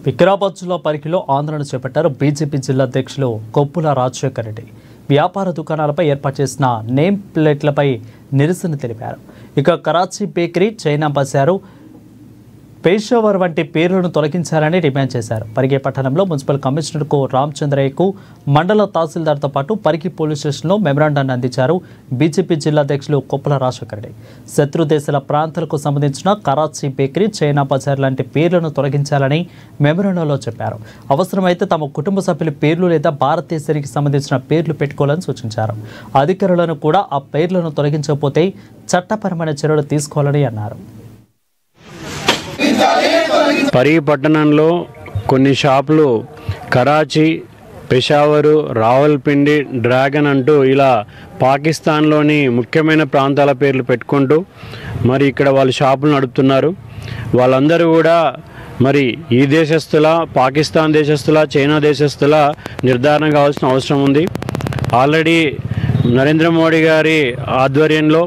వికారాబాద్ జిల్లా పరిధిలో ఆందోళన చేపట్టారు బీజేపీ జిల్లా అధ్యక్షులు కొప్పుల రాజశేఖర్ రెడ్డి. వ్యాపార దుకాణాలపై ఏర్పాటు చేసిన నేమ్ ప్లేట్లపై నిరసన తెలిపారు. ఇక కరాచీ బేకరీ, చైనా బజారు, పేషావర్ వంటి పేర్లను తొలగించాలని డిమాండ్ చేశారు. పరిగి పట్టణంలో మున్సిపల్ కమిషనర్కు రామచంద్రయ్యకు మండల తహసీల్దార్తో పాటు పరిగి పోలీస్ స్టేషన్లో మెమరాండాన్ని అందించారు బీజేపీ జిల్లా అధ్యక్షులు కొప్పుల రాజశేఖర్ రెడ్డి. శత్రు దేశాల ప్రాంతాలకు సంబంధించిన కరాచీ బేకరీ, చైనా బజార్ లాంటి పేర్లను తొలగించాలని మెమరాండాలో చెప్పారు. అవసరమైతే తమ కుటుంబ సభ్యుల పేర్లు లేదా భారతదేశానికి సంబంధించిన పేర్లు పెట్టుకోవాలని సూచించారు. అధికారులను కూడా ఆ పేర్లను తొలగించకపోతే చట్టపరమైన చర్యలు తీసుకోవాలని అన్నారు. పరిగి పట్టణంలో కొన్ని షాపులు కరాచీ, పెషావరు, రావల్పిండి, డ్రాగన్ అంటూ ఇలా పాకిస్తాన్లోని ముఖ్యమైన ప్రాంతాల పేర్లు పెట్టుకుంటూ మరి ఇక్కడ వాళ్ళు షాపులు నడుపుతున్నారు. వాళ్ళందరూ కూడా మరి ఈ దేశస్తుల, పాకిస్తాన్ దేశస్తుల, చైనా దేశస్తుల నిర్ధారణ కావాల్సిన అవసరం ఉంది. ఆల్రెడీ నరేంద్ర మోడీ గారి ఆధ్వర్యంలో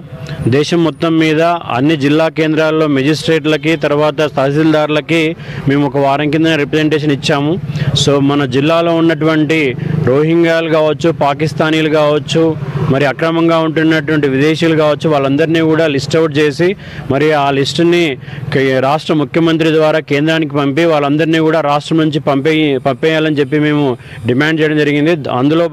దేశం మొత్తం మీద అన్ని జిల్లా కేంద్రాల్లో మెజిస్ట్రేట్లకి, తర్వాత తహసీల్దార్లకి మేము ఒక వారం కింద రిప్రజెంటేషన్ ఇచ్చాము. సో మన జిల్లాలో ఉన్నటువంటి రోహింగ్యాలు కావచ్చు, పాకిస్తానీలు కావచ్చు, మరి అక్రమంగా ఉంటున్నటువంటి విదేశీయులు కావచ్చు, వాళ్ళందరినీ కూడా లిస్ట్ అవుట్ చేసి మరి ఆ లిస్టుని రాష్ట్ర ముఖ్యమంత్రి ద్వారా కేంద్రానికి పంపి వాళ్ళందరినీ కూడా రాష్ట్రం నుంచి పంపేయాలని చెప్పి మేము డిమాండ్ చేయడం జరిగింది. అందులో